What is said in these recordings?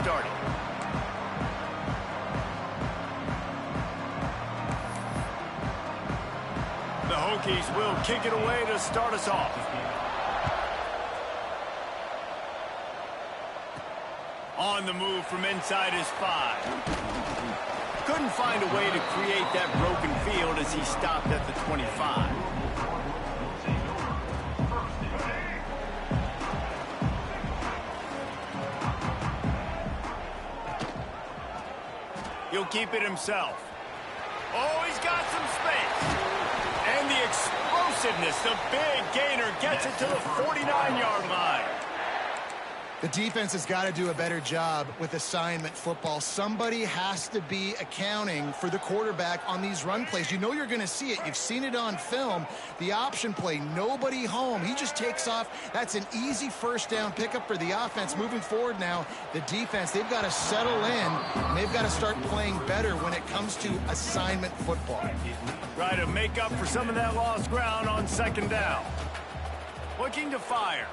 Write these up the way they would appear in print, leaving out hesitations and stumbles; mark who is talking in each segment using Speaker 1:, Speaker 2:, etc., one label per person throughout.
Speaker 1: started. The Hokies will kick it away to start us off. On the move from inside his 5. Couldn't find a way to create that broken field as he stopped at the 25. He'll keep it himself. Oh, he's got some space. And the explosiveness, the big gainer gets it to the 49-yard line.
Speaker 2: The defense has got to do a better job with assignment football. Somebody has to be accounting for the quarterback on these run plays. You know you're going to see it. You've seen it on film. The option play, nobody home. He just takes off. That's an easy first down pickup for the offense. Moving forward now, the defense, they've got to settle in, and they've got to start playing better when it comes to assignment football.
Speaker 1: Try to make up for some of that lost ground on second down. Looking to fire.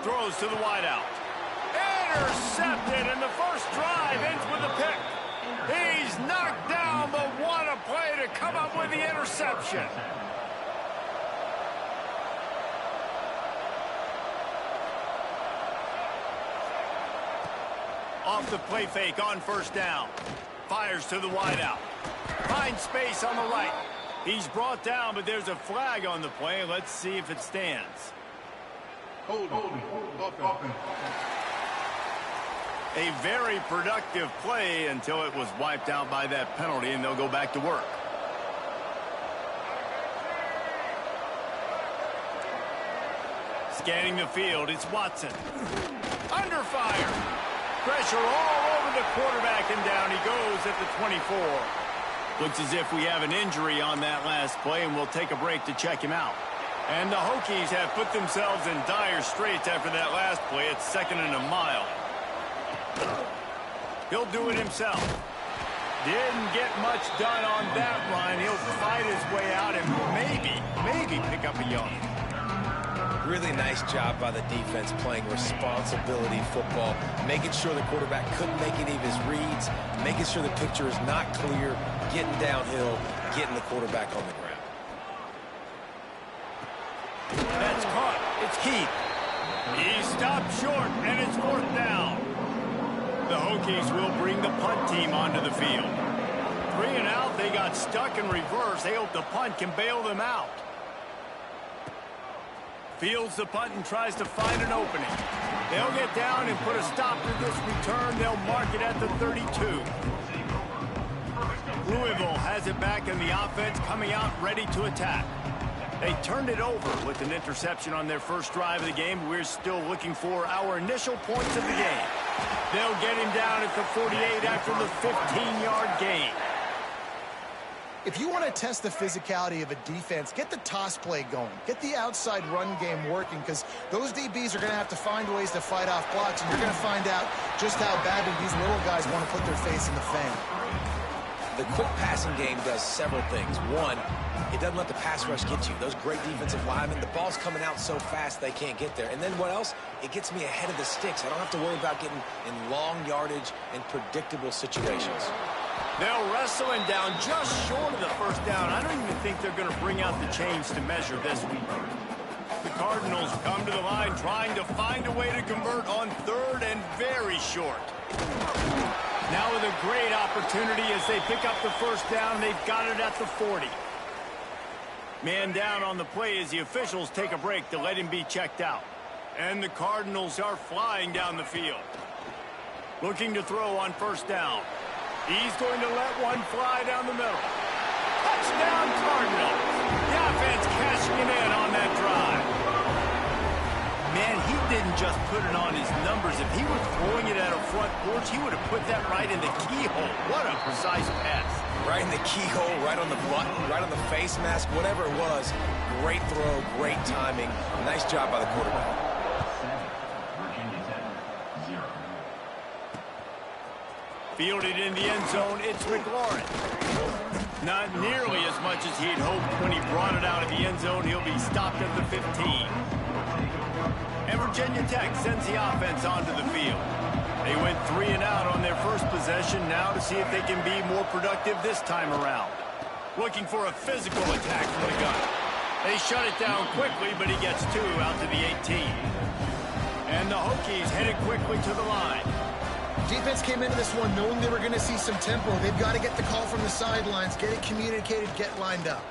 Speaker 1: Throws to the wideout. Intercepted, and the first drive ends with a pick. He's knocked down, but what a play to come up with the interception. Off the play fake on first down. Fires to the wideout. Finds space on the right. He's brought down, but there's a flag on the play. Let's see if it stands. A very productive play until it was wiped out by that penalty, and they'll go back to work. Scanning the field, it's Watson. Under fire. Pressure all over the quarterback, and down he goes at the 24. Looks as if we have an injury on that last play, and we'll take a break to check him out. And the Hokies have put themselves in dire straits after that last play. It's 2nd and a mile. He'll do it himself. Didn't get much done on that run. He'll fight his way out and maybe pick up a yard.
Speaker 3: Really nice job by the defense playing responsibility football, making sure the quarterback couldn't make any of his reads, making sure the picture is not clear, getting downhill, getting the quarterback on the ground.
Speaker 1: That's caught. It's Keith. He stopped short, and it's 4th down. The Hokies will bring the punt team onto the field. 3 and out. They got stuck in reverse. They hope the punt can bail them out. Fields the punt and tries to find an opening. They'll get down and put a stop to this return. They'll mark it at the 32. Louisville has it back, and the offense coming out ready to attack. They turned it over with an interception on their first drive of the game. We're still looking for our initial points of the game. They'll get him down at the 48 after the 15-yard gain.
Speaker 2: If you want to test the physicality of a defense, get the toss play going. Get the outside run game working, because those DBs are going to have to find ways to fight off blocks, and you're going to find out just how badly these little guys want to put their face in the fan.
Speaker 3: The quick passing game does several things. One, it doesn't let the pass rush get you. Those great defensive linemen, the ball's coming out so fast they can't get there. And then what else? It gets me ahead of the sticks. I don't have to worry about getting in long yardage and predictable situations.
Speaker 1: They'll wrestle him down just short of the first down. I don't even think they're going to bring out the chains to measure this week. The Cardinals come to the line trying to find a way to convert on 3rd and very short. Now with a great opportunity as they pick up the first down. They've got it at the 40. Man down on the play as the officials take a break to let him be checked out. And the Cardinals are flying down the field. Looking to throw on first down. He's going to let one fly down the middle. Touchdown Cardinals. The offense cashing it in on that drive. Man, he didn't just put it on his numbers. If he were throwing it at a front porch, he would have put that right in the keyhole. What a precise pass.
Speaker 3: Right in the keyhole, right on the button, right on the face mask, whatever it was. Great throw, great timing. Nice job by the quarterback.
Speaker 1: Fielded in the end zone, it's McLaurin. Not nearly as much as he'd hoped when he brought it out of the end zone. He'll be stopped at the 15. And Virginia Tech sends the offense onto the field. They went 3 and out on their first possession, now to see if they can be more productive this time around. Looking for a physical attack from the gun. They shut it down quickly, but he gets 2 out to the 18. And the Hokies headed quickly to the line.
Speaker 2: Defense came into this one knowing they were going to see some tempo. They've got to get the call from the sidelines, get it communicated, get lined up.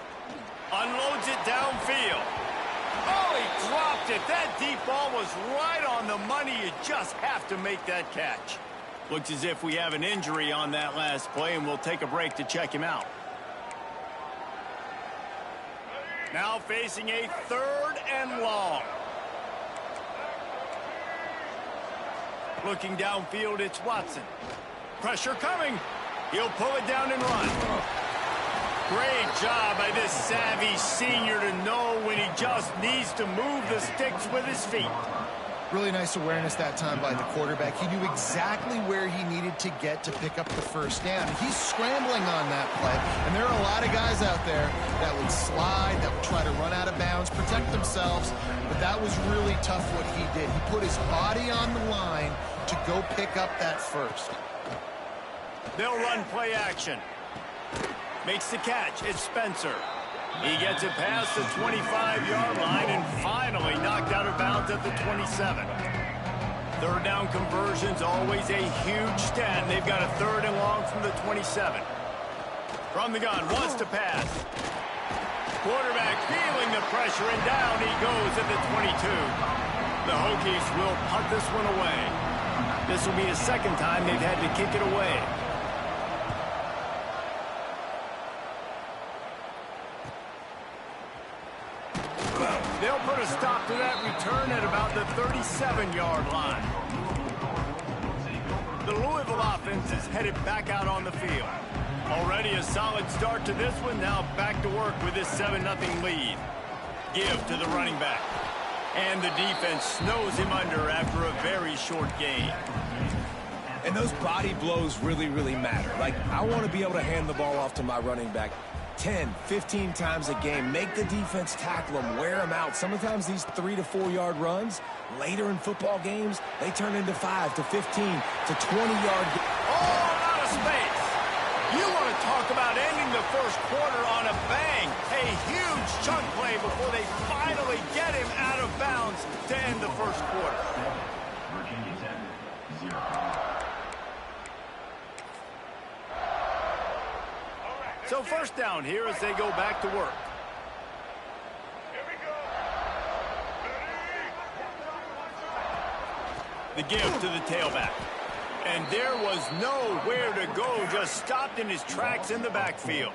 Speaker 1: Unloads it downfield. Oh, he dropped it. That deep ball was right on the money. You just have to make that catch. Looks as if we have an injury on that last play, and we'll take a break to check him out. Now facing a 3rd and long. Looking downfield, it's Watson. Pressure coming. He'll pull it down and run. Great job by this savvy senior to know when he just needs to move the sticks with his feet.
Speaker 2: Really nice awareness that time by the quarterback. He knew exactly where he needed to get to pick up the first down. He's scrambling on that play, and there are a lot of guys out there that would slide, that would try to run out of bounds, protect themselves, but that was really tough what he did. He put his body on the line to go pick up that first.
Speaker 1: They'll run play action. Makes the catch. It's Spencer. He gets it past the 25-yard line and finally knocked out of bounds at the 27. 3rd down conversion's always a huge stat. They've got a 3rd and long from the 27. From the gun, wants to pass. Quarterback feeling the pressure, and down he goes at the 22. The Hokies will punt this one away. This will be the 2nd time they've had to kick it away. They'll put a stop to that return at about the 37-yard line. The Louisville offense is headed back out on the field. Already a solid start to this one. Now back to work with this 7-0 lead. Give to the running back. And the defense snows him under after a very short gain.
Speaker 3: And those body blows really, really matter. Like, I want to be able to hand the ball off to my running back 10, 15 times a game. Make the defense tackle them, wear them out. Sometimes these 3 to 4 yard runs, later in football games, they turn into 5 to 15 to 20-yard.
Speaker 1: Oh, out of space. You want to talk about ending the first quarter on a bang. A huge chunk play before they finally get him out of bounds to end the first quarter.
Speaker 4: Virginia 10, 0.
Speaker 1: So first down here as they go back to work. The give to the tailback. And there was nowhere to go, just stopped in his tracks in the backfield.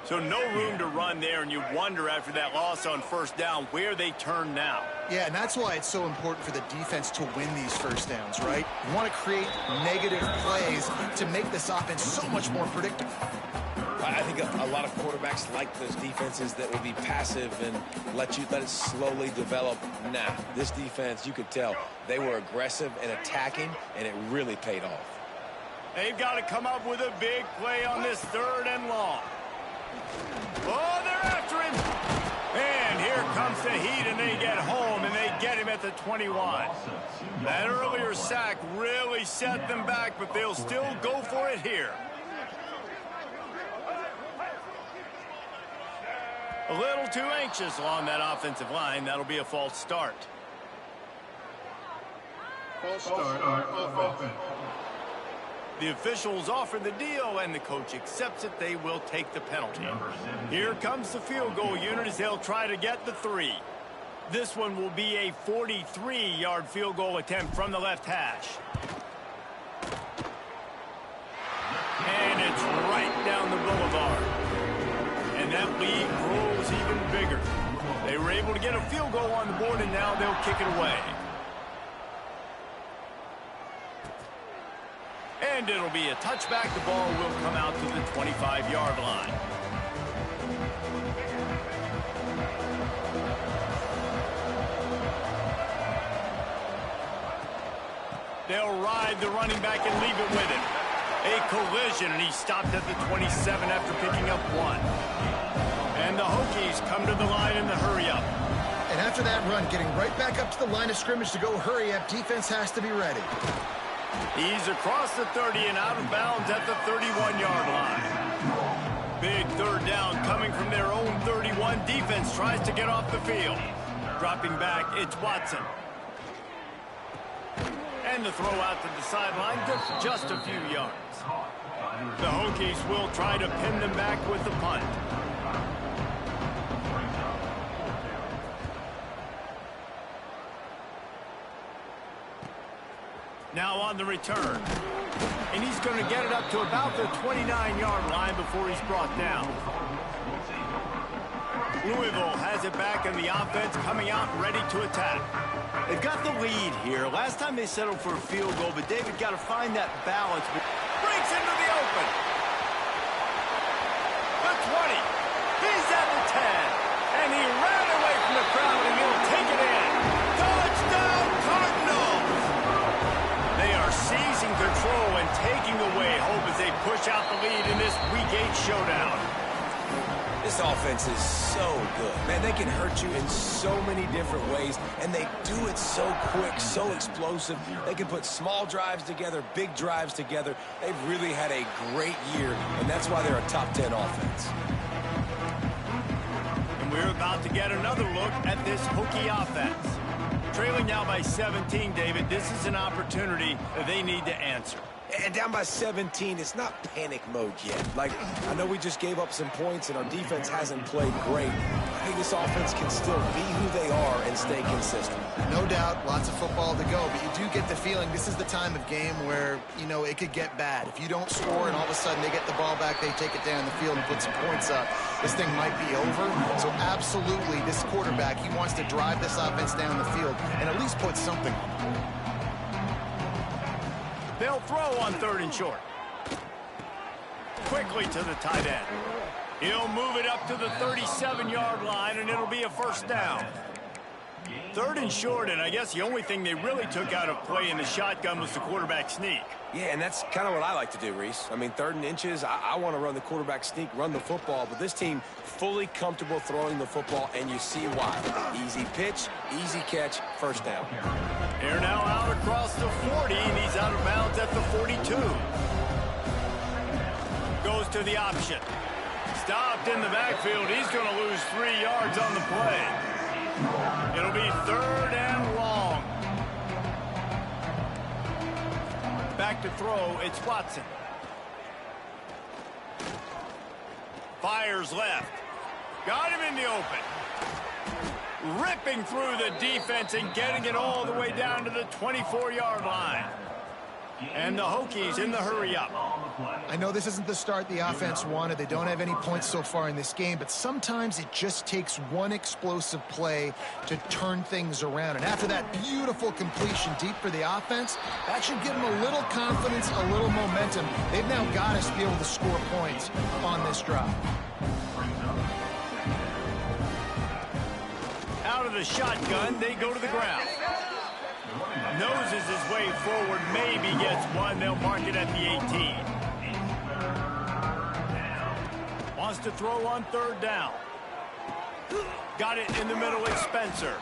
Speaker 1: So no room to run there, and you wonder after that loss on first down where they turn now.
Speaker 2: Yeah, and that's why it's so important for the defense to win these first downs, right? You want to create negative plays to make this offense so much more predictable.
Speaker 3: I think a lot of quarterbacks like those defenses that will be passive and let it slowly develop. Nah, this defense, you could tell, they were aggressive and attacking, and it really paid off.
Speaker 1: They've got to come up with a big play on this 3rd and long. Oh, they're after him. And here comes the heat, and they get home, and they get him at the 21. That earlier sack really set them back, but they'll still go for it here. A little too anxious along that offensive line. That'll be a false start.
Speaker 4: False start on offense.
Speaker 1: The officials offer the deal, and the coach accepts it. They will take the penalty. Here comes the field goal unit as they'll try to get the 3. This one will be a 43-yard field goal attempt from the left hash. And it's right down the boulevard. And that lead grows even bigger. They were able to get a field goal on the board, and now they'll kick it away. And it'll be a touchback. The ball will come out to the 25-yard line. They'll ride the running back and leave it with him. A collision, and he stopped at the 27 after picking up 1. And the Hokies come to the line in the hurry-up.
Speaker 2: And after that run, getting right back up to the line of scrimmage to go hurry up, defense has to be ready.
Speaker 1: He's across the 30 and out of bounds at the 31-yard line. Big third down coming from their own 31. Defense tries to get off the field. Dropping back, it's Watson. And the throw out to the sideline, just a few yards. The Hokies will try to pin them back with the punt. Now on the return. And he's going to get it up to about the 29-yard line before he's brought down. Louisville has it back, and the offense coming out ready to attack. They've got the lead here. Last time they settled for a field goal, but David got to find that balance. Breaks into the open. The 20. He's at the 10. And he ran away from the crowd, and he'll take it in. Touchdown, Cardinals! They are seizing control and taking away hope as they push out the lead in this Week 8 showdown.
Speaker 3: This offense is so good. Man, they can hurt you in so many different ways, and they do it so quick, so explosive. They can put small drives together, big drives together. They've really had a great year, and that's why they're a top 10 offense.
Speaker 1: And we're about to get another look at this Hokie offense. Trailing now by 17, David. This is an opportunity that they need to answer.
Speaker 3: And down by 17, it's not panic mode yet. Like, I know we just gave up some points and our defense hasn't played great. I think this offense can still be who they are and stay consistent.
Speaker 2: No doubt, lots of football to go, but you do get the feeling this is the time of game where, you know, it could get bad. If you don't score and all of a sudden they get the ball back, they take it down the field and put some points up, this thing might be over. So absolutely, this quarterback, he wants to drive this offense down the field and at least put something on the board.
Speaker 1: They'll throw on 3rd and short. Quickly to the tight end. He'll move it up to the 37-yard line, and it'll be a first down. 3rd and short, and I guess the only thing they really took out of play in the shotgun was the quarterback sneak.
Speaker 3: Yeah, and that's kind of what I like to do, Reese. I mean, 3rd and inches, I want to run the quarterback sneak, run the football, but this team fully comfortable throwing the football, and you see why. Easy pitch, easy catch, first down.
Speaker 1: They're now out across the 40, and he's out of bounds at the 42. Goes to the option. Stopped in the backfield. He's going to lose 3 yards on the play. It'll be 3rd and long. Back to throw, it's Watson. Fires left. Got him in the open. Ripping through the defense and getting it all the way down to the 24-yard line. And the Hokies in the hurry-up.
Speaker 2: I know this isn't the start the offense wanted. They don't have any points so far in this game, but sometimes it just takes one explosive play to turn things around. And after that beautiful completion deep for the offense, that should give them a little confidence, a little momentum. They've now got us to be able to score points on this drive.
Speaker 1: Out of the shotgun, they go to the ground. Noses his way forward, maybe gets one. They'll mark it at the 18. Wants to throw on 3rd down. Got it in the middle with Spencer.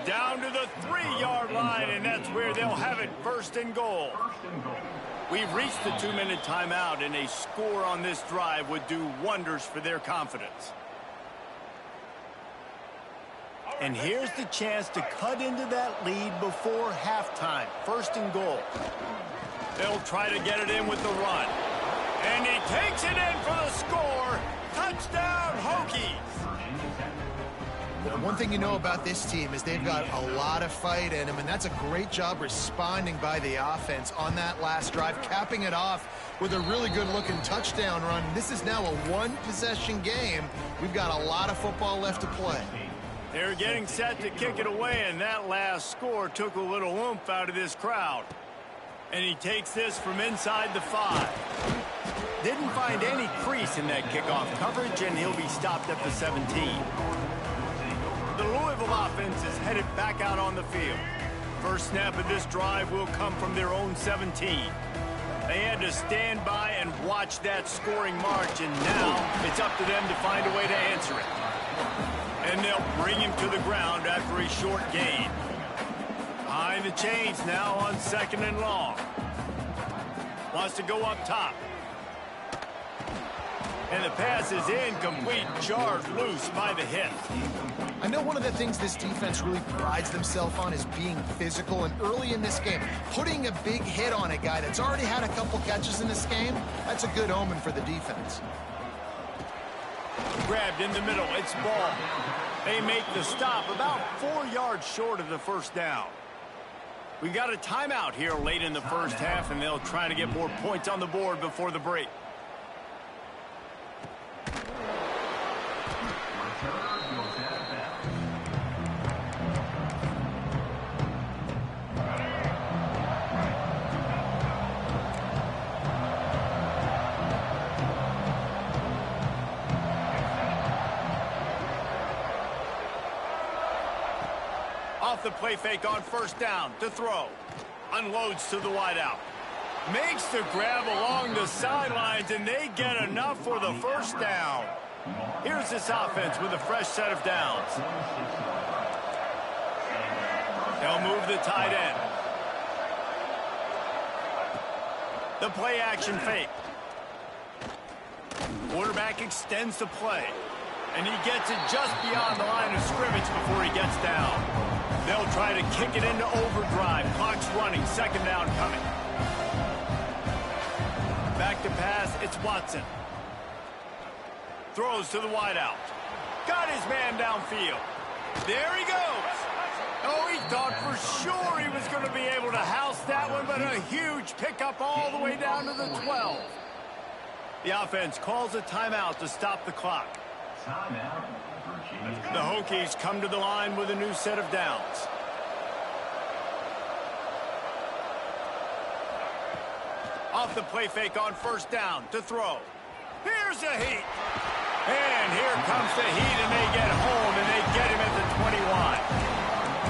Speaker 1: Down to the 3-yard line, and that's where they'll have it, 1st and goal. We've reached the 2-minute timeout, and a score on this drive would do wonders for their confidence. And here's the chance to cut into that lead before halftime. 1st and goal. They'll try to get it in with the run. And he takes it in for the score. Touchdown, Hokies.
Speaker 2: One thing you know about this team is they've got a lot of fight in them, and that's a great job responding by the offense on that last drive, capping it off with a really good-looking touchdown run. This is now a one-possession game. We've got a lot of football left to play.
Speaker 1: They're getting set to kick it away, and that last score took a little oomph out of this crowd. And he takes this from inside the 5. Didn't find any crease in that kickoff coverage, and he'll be stopped at the 17. The Louisville offense is headed back out on the field. First snap of this drive will come from their own 17. They had to stand by and watch that scoring march, and now it's up to them to find a way to answer it. And they'll bring him to the ground after a short gain. Behind the chains now on 2nd and long. Wants to go up top. And the pass is incomplete, jarred loose by the hit.
Speaker 2: I know one of the things this defense really prides themselves on is being physical, and early in this game, putting a big hit on a guy that's already had a couple catches in this game, that's a good omen for the defense.
Speaker 1: Grabbed in the middle, it's ball. They make the stop about 4 yards short of the first down. We got a timeout here late in the first half, and they'll try to get more points on the board before the break. Off the play fake on 1st down to throw. Unloads to the wideout. Makes the grab along the sidelines, and they get enough for the 1st down. Here's this offense with a fresh set of downs. They'll move the tight end. The play action fake. Quarterback extends the play. And he gets it just beyond the line of scrimmage before he gets down. They'll try to kick it into overdrive. Clock's running. 2nd down coming. Back to pass. It's Watson. Throws to the wideout. Got his man downfield. There he goes. Oh, he thought for sure he was going to be able to house that one, but a huge pickup all the way down to the 12. The offense calls a timeout to stop the clock. The Hokies come to the line with a new set of downs. Off the play fake on 1st down to throw. Here's a heat. And here comes the heat, and they get home, and they get him at the 21.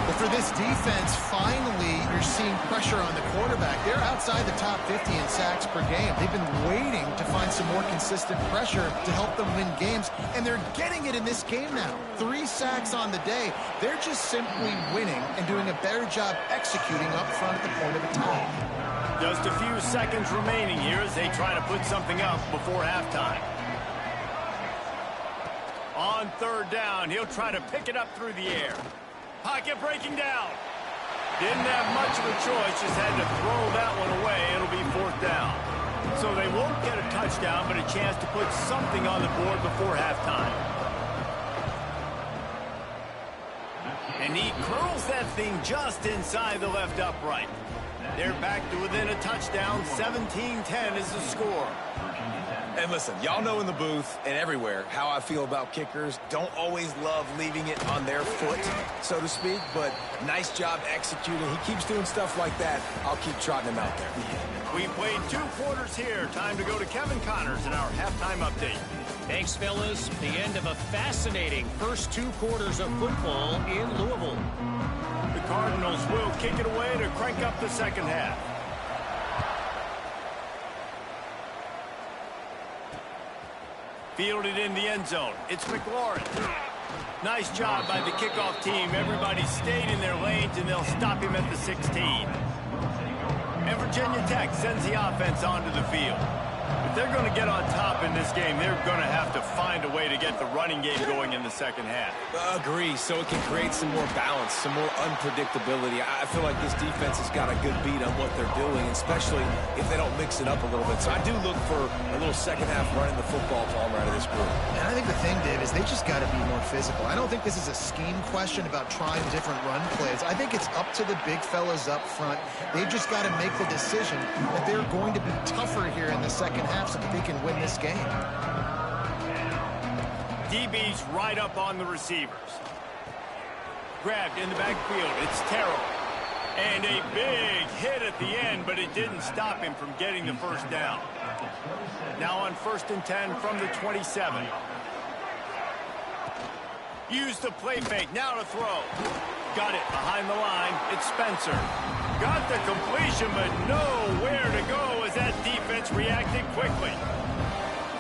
Speaker 2: But for this defense, finally, you're seeing pressure on the quarterback. They're outside the top 50 in sacks per game. They've been waiting to find some more consistent pressure to help them win games, and they're getting it in this game now. 3 sacks on the day. They're just simply winning and doing a better job executing up front at the point of attack.
Speaker 1: Just a few seconds remaining here as they try to put something up before halftime. On 3rd down, he'll try to pick it up through the air. Pocket breaking down. Didn't have much of a choice, just had to throw that one away. It'll be 4th down. So they won't get a touchdown, but a chance to put something on the board before halftime. And he curls that thing just inside the left upright. They're back to within a touchdown. 17-10 is the score.
Speaker 3: And listen, y'all know in the booth and everywhere how I feel about kickers. Don't always love leaving it on their foot, so to speak, but nice job executing. He keeps doing stuff like that. I'll keep trotting him out there.
Speaker 1: We played 2 quarters here. Time to go to Kevin Connors in our halftime update.
Speaker 5: Thanks, fellas. The end of a fascinating first 2 quarters of football in Louisville.
Speaker 1: The Cardinals will kick it away to crank up the 2nd half. Fielded in the end zone. It's McLaurin. Nice job by the kickoff team. Everybody stayed in their lanes, and they'll stop him at the 16. And Virginia Tech sends the offense onto the field. If they're going to get on top in this game, they're going to have to find a way to get the running game going in the 2nd half.
Speaker 3: Agree, so it can create some more balance, some more unpredictability. I feel like this defense has got a good beat on what they're doing, especially if they don't mix it up a little bit. So I do look for a little 2nd half running the football Palmer out of this group.
Speaker 2: And I think the thing, Dave, is they just got to be more physical. I don't think this is a scheme question about trying different run plays. I think it's up to the big fellas up front. They've just got to make the decision that they're going to be tougher here in the 2nd half so that they can win this game.
Speaker 1: DB's right up on the receivers. Grabbed in the backfield. It's Terrell. And a big hit at the end, but it didn't stop him from getting the 1st down. Now on 1st and 10 from the 27. Use the play fake. Now to throw. Got it behind the line. It's Spencer. Got the completion, but nowhere to go as that defense reacted quickly.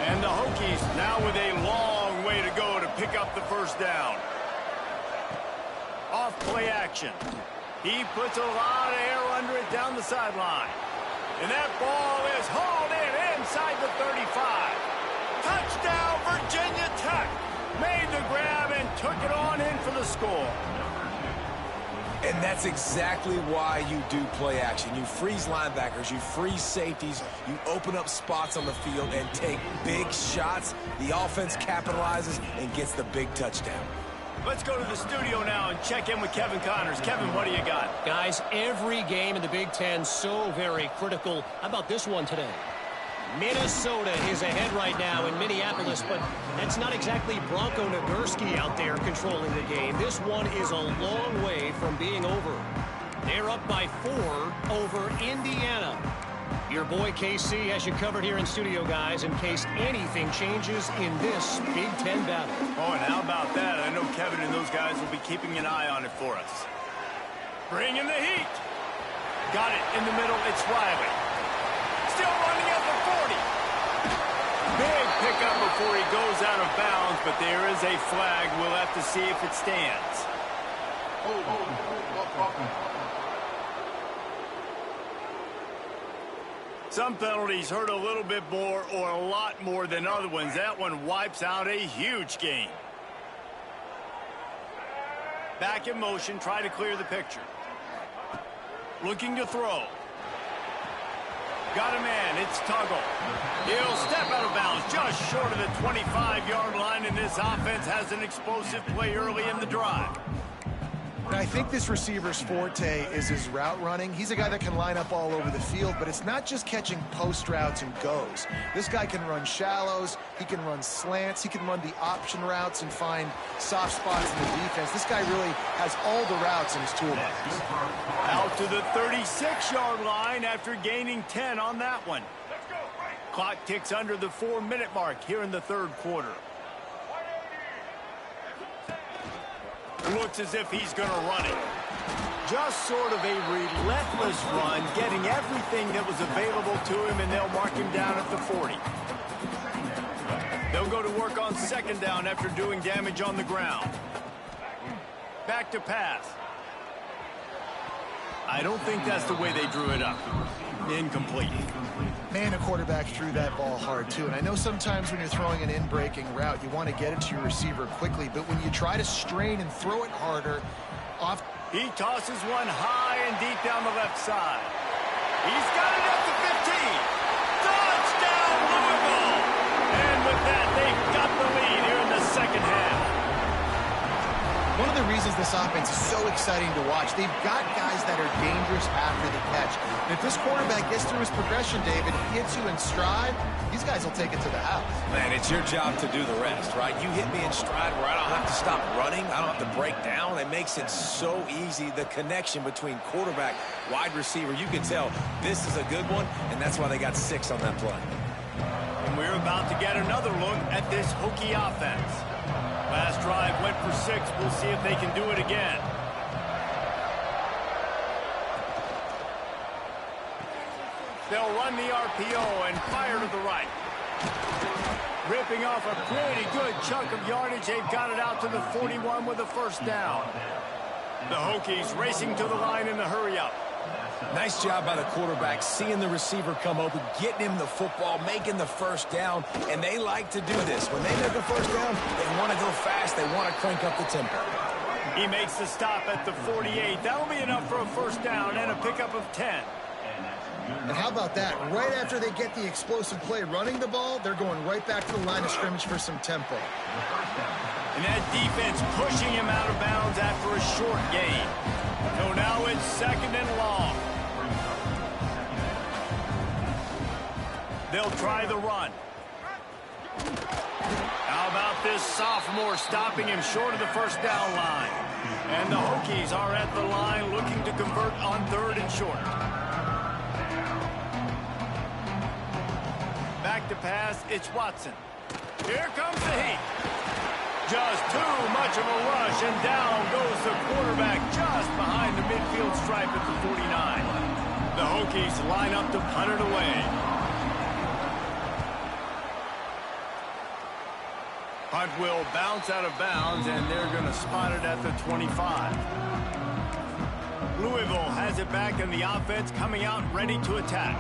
Speaker 1: And the Hokies now with a long way to go to pick up the 1st down. off play action. He puts a lot of air under it down the sideline. And that ball is hauled in inside the 35. Touchdown, Virginia Tech. Made the grab and took it on in for the score.
Speaker 3: And that's exactly why you do play action. You freeze linebackers, you freeze safeties, you open up spots on the field and take big shots. The offense capitalizes and gets the big touchdown.
Speaker 1: Let's go to the studio now and check in with Kevin Connors. Kevin, what do you got?
Speaker 5: Guys, every game in the Big Ten so very critical. How about this one today? Minnesota is ahead right now in Minneapolis, but that's not exactly Bronco Nagurski out there controlling the game. This one is a long way from being over. They're up by 4 over Indiana. Your boy KC has you covered here in studio, guys, in case anything changes in this Big Ten battle.
Speaker 1: Oh, and how about that? I know Kevin and those guys will be keeping an eye on it for us. Bring in the heat. Got it in the middle. It's Riley. Still running at the 40. Big pickup before he goes out of bounds, but there is a flag. We'll have to see if it stands. Some penalties hurt a little bit more or a lot more than other ones. That one wipes out a huge game. Back in motion, try to clear the picture. Looking to throw. Got a man, it's Tuggle. He'll step out of bounds just short of the 25-yard line, and this offense has an explosive play early in the drive.
Speaker 2: And I think this receiver's forte is his route running. He's a guy that can line up all over the field, but it's not just catching post routes and goes. This guy can run shallows, he can run slants, he can run the option routes and find soft spots in the defense. This guy really has all the routes in his toolbox.
Speaker 1: Out to the 36-yard line after gaining 10 on that one. Clock ticks under the 4-minute mark here in the third quarter. Looks as if he's going to run it. Just sort of a relentless run, getting everything that was available to him, and they'll mark him down at the 40. They'll go to work on second down after doing damage on the ground. Back to pass. I don't think that's the way they drew it up. Incomplete.
Speaker 2: Man, a quarterback threw that ball hard, too. And I know sometimes when you're throwing an in-breaking route, you want to get it to your receiver quickly. But when you try to strain and throw it harder, off...
Speaker 1: He tosses one high and deep down the left side. He's got it up to 15. Touchdown, Louisville! And with that, they've got the lead here in the second half.
Speaker 2: One of the reasons this offense is so exciting to watch, they've got guys that are dangerous after the catch. And if this quarterback gets through his progression, David, hits you in stride, these guys will take it to the house.
Speaker 3: Man, it's your job to do the rest, right? You hit me in stride where I don't have to stop running. I don't have to break down. It makes it so easy. The connection between quarterback, wide receiver, you can tell this is a good one, and that's why they got 6 on that play.
Speaker 1: And we're about to get another look at this Hokie offense. Last drive went for 6. We'll see if they can do it again. They'll run the RPO and fire to the right. Ripping off a pretty good chunk of yardage. They've got it out to the 41 with a first down. The Hokies racing to the line in the hurry-up.
Speaker 3: Nice job by the quarterback, seeing the receiver come open, getting him the football, making the first down, and they like to do this. When they make a first down, they want to go fast. They want to crank up the tempo.
Speaker 1: He makes the stop at the 48. That'll be enough for a first down and a pickup of 10.
Speaker 2: And how about that? Right after they get the explosive play running the ball, they're going right back to the line of scrimmage for some tempo.
Speaker 1: And that defense pushing him out of bounds after a short gain. So now it's second and long. They'll try the run. How about this sophomore stopping him short of the first down line? And the Hokies are at the line looking to convert on third and short. Back to pass, it's Watson. Here comes the heat. Just too much of a rush, and down goes the quarterback just behind the midfield stripe at the 49. The Hokies line up to punt it away. Punt will bounce out of bounds, and they're going to spot it at the 25. Louisville has it back, and the offense coming out ready to attack.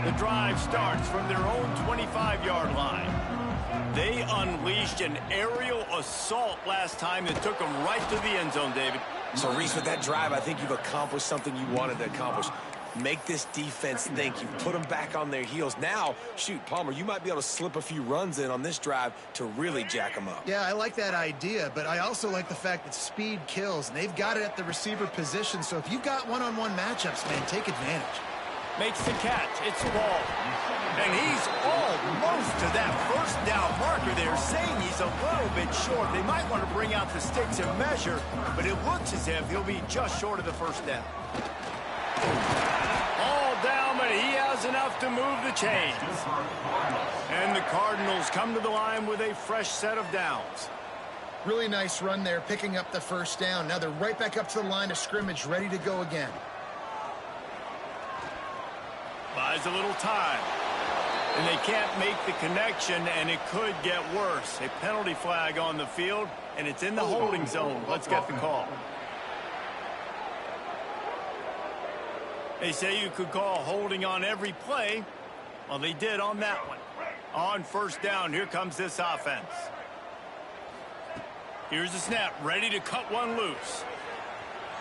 Speaker 1: The drive starts from their own 25-yard line. They unleashed an aerial assault last time that took them right to the end zone, David.
Speaker 3: So, Reese, with that drive, I think you've accomplished something you wanted to accomplish. Make this defense think. You put them back on their heels. Now, shoot, Palmer, you might be able to slip a few runs in on this drive to really jack them up.
Speaker 2: Yeah, I like that idea, but I also like the fact that speed kills, and they've got it at the receiver position. So if you've got one-on-one matchups, man, take advantage.
Speaker 1: Makes the catch. It's the ball. And he's almost to that first down marker there, saying he's a little bit short. They might want to bring out the sticks and measure, but it looks as if he'll be just short of the first down. All down, but he has enough to move the chains. And the Cardinals come to the line with a fresh set of downs.
Speaker 2: Really nice run there, picking up the first down. Now they're right back up to the line of scrimmage, ready to go again.
Speaker 1: Buys a little time. And they can't make the connection, and it could get worse. A penalty flag on the field, and it's in the holding zone. Let's get the call. They say you could call holding on every play. Well, they did on that one. On first down, here comes this offense. Here's the snap, ready to cut one loose.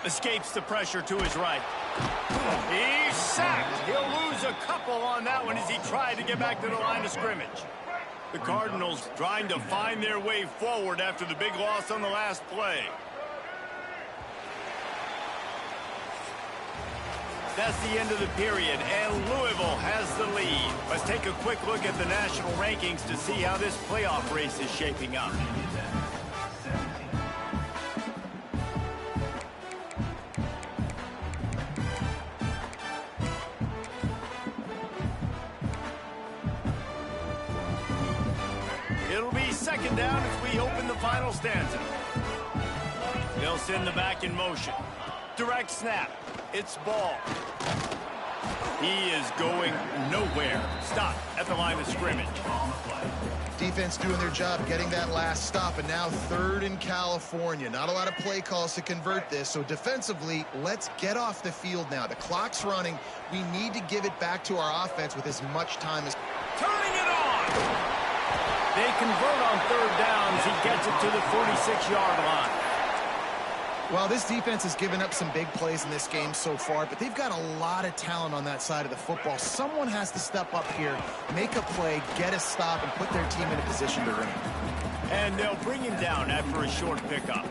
Speaker 1: Escapes the pressure to his right. He's sacked. He'll lose a couple on that one as he tried to get back to the line of scrimmage. The Cardinals trying to find their way forward after the big loss on the last play. That's the end of the period, and Louisville has the lead. Let's take a quick look at the national rankings to see how this playoff race is shaping up. It'll be second down as we open the final stanza. They'll send the back in motion. Direct snap. It's ball. He is going nowhere. Stop at the line of scrimmage.
Speaker 2: Defense doing their job, getting that last stop, and now third in California. Not a lot of play calls to convert this, so defensively, let's get off the field now. The clock's running. We need to give it back to our offense with as much time as...
Speaker 1: Turning it on! They convert on third downs. He gets it to the 46-yard line.
Speaker 2: Well, this defense has given up some big plays in this game so far, but they've got a lot of talent on that side of the football. Someone has to step up here, make a play, get a stop, and put their team in a position to win.
Speaker 1: And they'll bring him down after a short pickup.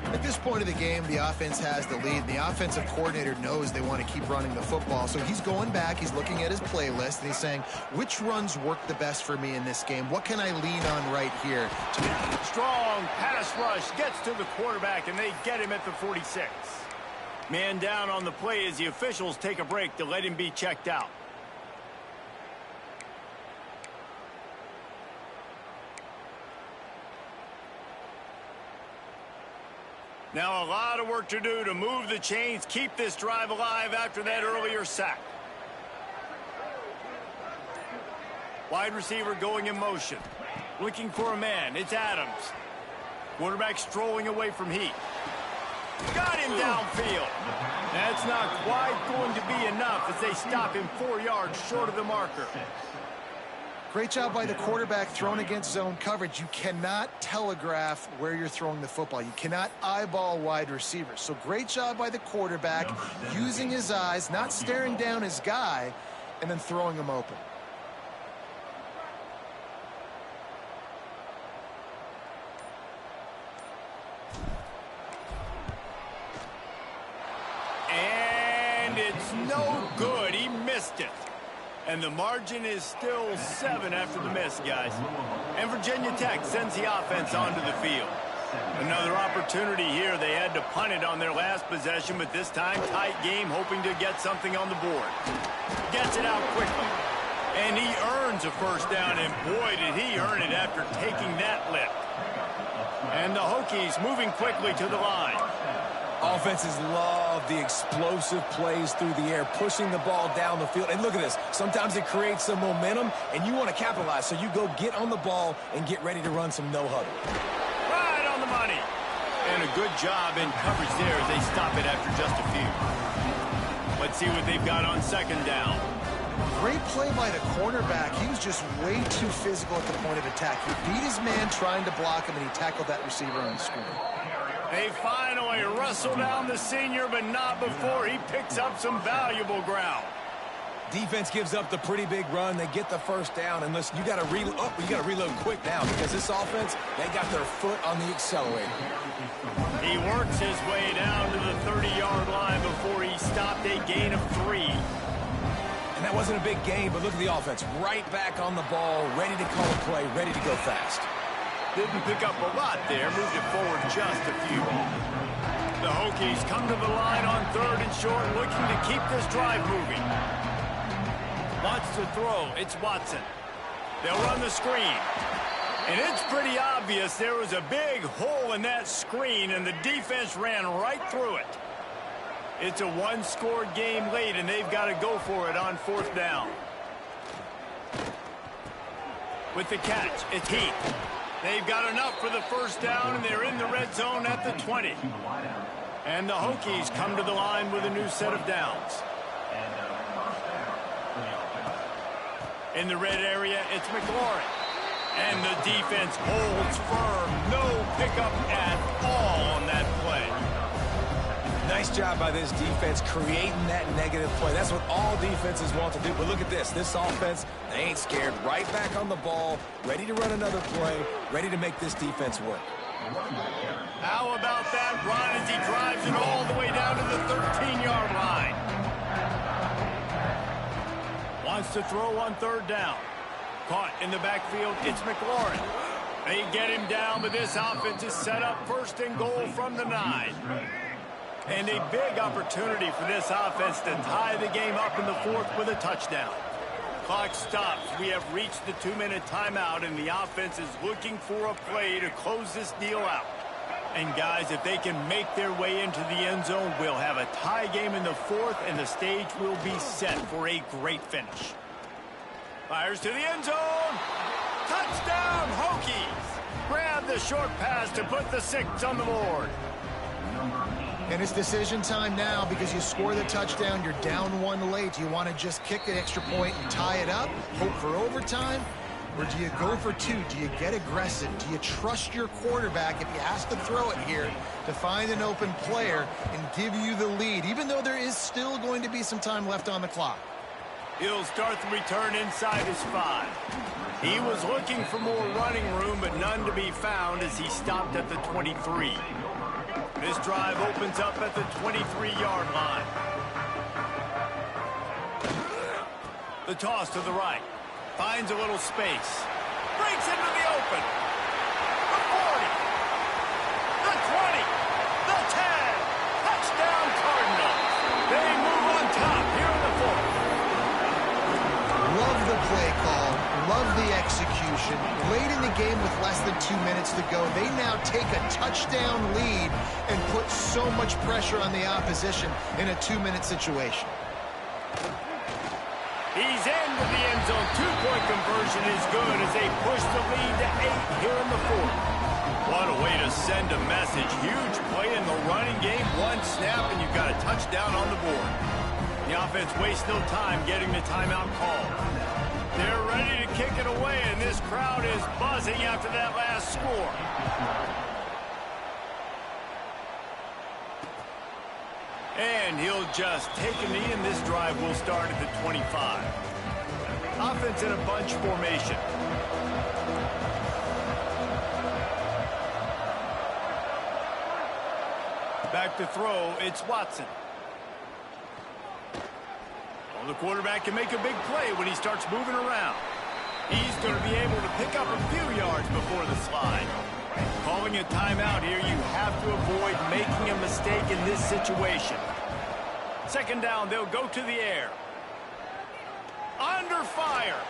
Speaker 2: At this point of the game, the offense has the lead. The offensive coordinator knows they want to keep running the football, so he's going back, he's looking at his playlist, and he's saying, which runs work the best for me in this game? What can I lean on right here?
Speaker 1: Strong pass rush gets to the quarterback, and they get him at the 46. Man down on the play as the officials take a break to let him be checked out. Now a lot of work to do to move the chains, keep this drive alive after that earlier sack. Wide receiver going in motion. Looking for a man. It's Adams. Quarterback strolling away from Heat. Got him downfield. That's not quite going to be enough as they stop him 4 yards short of the marker.
Speaker 2: Great job by the quarterback thrown against zone coverage. You cannot telegraph where you're throwing the football. You cannot eyeball wide receivers. So great job by the quarterback using his eyes, not staring down his guy, and then throwing him open.
Speaker 1: And it's no good. He missed it. And the margin is still 7 after the miss, guys. And Virginia Tech sends the offense onto the field. Another opportunity here. They had to punt it on their last possession, but this time tight game, hoping to get something on the board. Gets it out quickly. And he earns a first down, and boy, did he earn it after taking that lift. And the Hokies moving quickly to the line.
Speaker 3: Offenses love the explosive plays through the air, pushing the ball down the field. And look at this. Sometimes it creates some momentum, and you want to capitalize. So you go get on the ball and get ready to run some no-huddle.
Speaker 1: Right on the money. And a good job in coverage there as they stop it after just a few. Let's see what they've got on second down.
Speaker 2: Great play by the cornerback. He was just way too physical at the point of attack. He beat his man trying to block him, and he tackled that receiver on the screen.
Speaker 1: They finally wrestle down the senior, but not before he picks up some valuable ground.
Speaker 3: Defense gives up the pretty big run. They get the first down, and listen, you got to reload quick now because this offense, they got their foot on the accelerator.
Speaker 1: He works his way down to the 30-yard line before he stopped a gain of 3.
Speaker 3: And that wasn't a big gain, but look at the offense. Right back on the ball, ready to call a play, ready to go fast.
Speaker 1: Didn't pick up a lot there, moved it forward just a few. The Hokies come to the line on 3rd and short, looking to keep this drive moving. Wants to throw, it's Watson. They'll run the screen. And it's pretty obvious there was a big hole in that screen, and the defense ran right through it. It's a one-scored game late, and they've got to go for it on 4th down. With the catch, it's Heath. They've got enough for the first down, and they're in the red zone at the 20. And the Hokies come to the line with a new set of downs. In the red area, it's McLaurin. And the defense holds firm. No pickup at all on that play.
Speaker 3: Nice job by this defense creating that negative play. That's what all defenses want to do. But look at this. This offense, they ain't scared. Right back on the ball, ready to run another play, ready to make this defense work.
Speaker 1: How about that run as he drives it all the way down to the 13-yard line? Wants to throw on 3rd down. Caught in the backfield, it's McLaurin. They get him down, but this offense is set up 1st and goal from the 9. And a big opportunity for this offense to tie the game up in the 4th with a touchdown. Clock stops. We have reached the 2-minute timeout, and the offense is looking for a play to close this deal out. And, guys, if they can make their way into the end zone, we'll have a tie game in the 4th, and the stage will be set for a great finish. Fires to the end zone. Touchdown, Hokies. Grab the short pass to put the 6 on the board.
Speaker 2: And it's decision time now because you score the touchdown, you're down 1 late. Do you want to just kick an extra point and tie it up, hope for overtime? Or do you go for 2? Do you get aggressive? Do you trust your quarterback if he has to throw it here to find an open player and give you the lead, even though there is still going to be some time left on the clock?
Speaker 1: He'll start the return inside his 5. He was looking for more running room, but none to be found as he stopped at the 23. This drive opens up at the 23-yard line. The toss to the right. Finds a little space. Breaks into the open. The 40. The 20. The 10. Touchdown Cardinals. They move on top here in the 4th.
Speaker 2: Love the play call. Love the execution. Late in the game with less than 2 minutes to go, they now take a touchdown lead and put so much pressure on the opposition in a 2-minute situation.
Speaker 1: He's into the end zone. 2-point conversion is good as they push the lead to 8 here in the 4th. What a way to send a message. Huge play in the running game. 1 snap and you've got a touchdown on the board. The offense wastes no time getting the timeout called. They're ready to kick it away, and this crowd is buzzing after that last score. And he'll just take a knee, and this drive will start at the 25. Offense in a bunch formation. Back to throw, it's Watson. Well, the quarterback can make a big play when he starts moving around. He's going to be able to pick up a few yards before the slide. Calling a timeout here, you have to avoid making a mistake in this situation. Second down, they'll go to the air. Under fire.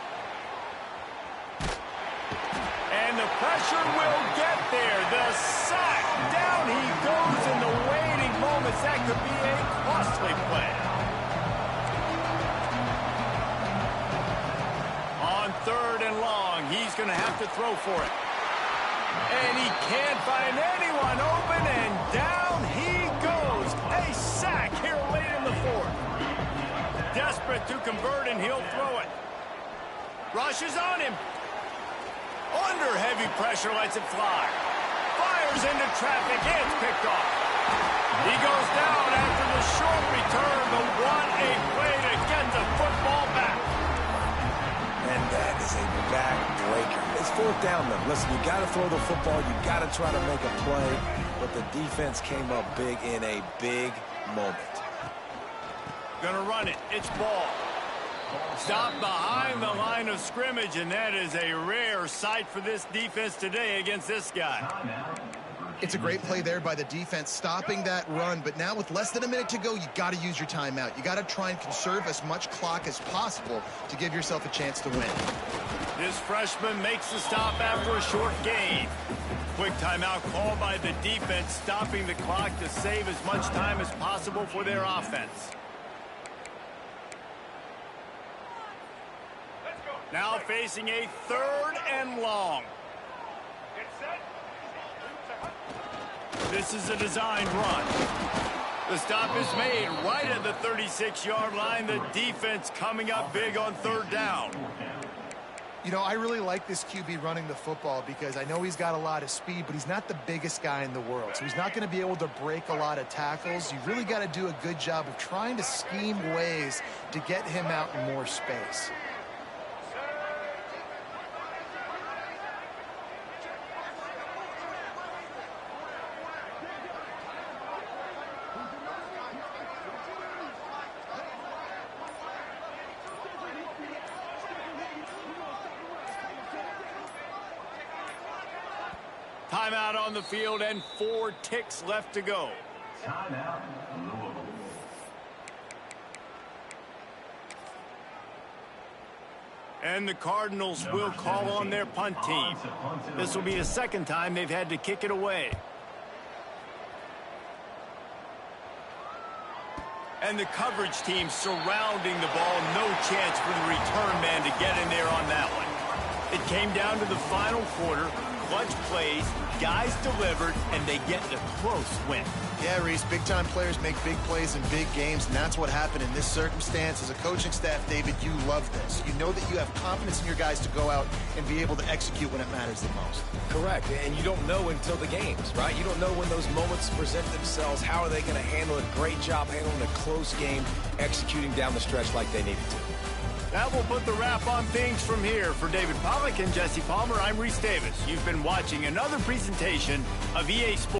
Speaker 1: And the pressure will get there. The sack. Down he goes in the waiting moments, that could be a costly play. On 3rd and long, he's going to have to throw for it. And he can't find anyone open, and down he goes. A sack here late in the 4th. Desperate to convert, and he'll throw it. Rushes on him. Under heavy pressure, lets it fly. Fires into traffic, it's picked off. He goes down after the short return, but what a play to get the football back.
Speaker 3: And that is a back-breaker. It's 4th down, though. Listen, you got to throw the football. You got to try to make a play. But the defense came up big in a big moment.
Speaker 1: Gonna run it. It's ball. Stop behind the line of scrimmage, and that is a rare sight for this defense today against this guy.
Speaker 2: It's a great play there by the defense, stopping that run. But now with less than a minute to go, you got to use your timeout. You got to try and conserve as much clock as possible to give yourself a chance to win.
Speaker 1: This freshman makes the stop after a short gain. Quick timeout called by the defense, stopping the clock to save as much time as possible for their offense. Now facing a 3rd and long. This is a designed run. The stop is made right at the 36-yard line. The defense coming up big on 3rd down.
Speaker 2: You know, I really like this QB running the football because I know he's got a lot of speed, but he's not the biggest guy in the world. So he's not going to be able to break a lot of tackles. You really got to do a good job of trying to scheme ways to get him out in more space.
Speaker 1: Timeout on the field and 4 ticks left to go.
Speaker 4: Timeout, Louisville.
Speaker 1: And the Cardinals will call on their punt team. This will be the 2nd time they've had to kick it away. And the coverage team surrounding the ball. No chance for the return man to get in there on that one. It came down to the final quarter. Clutch plays, guys delivered, and they get a close win.
Speaker 2: Yeah, Reese, big-time players make big plays in big games, and that's what happened in this circumstance. As a coaching staff, David, you love this. You know that you have confidence in your guys to go out and be able to execute when it matters the most.
Speaker 3: Correct, and you don't know until the games, right? You don't know when those moments present themselves. How are they going to handle it? Great job handling a close game, executing down the stretch like they needed to.
Speaker 1: That will put the wrap on things from here. For David Pollack and Jesse Palmer, I'm Reese Davis. You've been watching another presentation of EA Sports.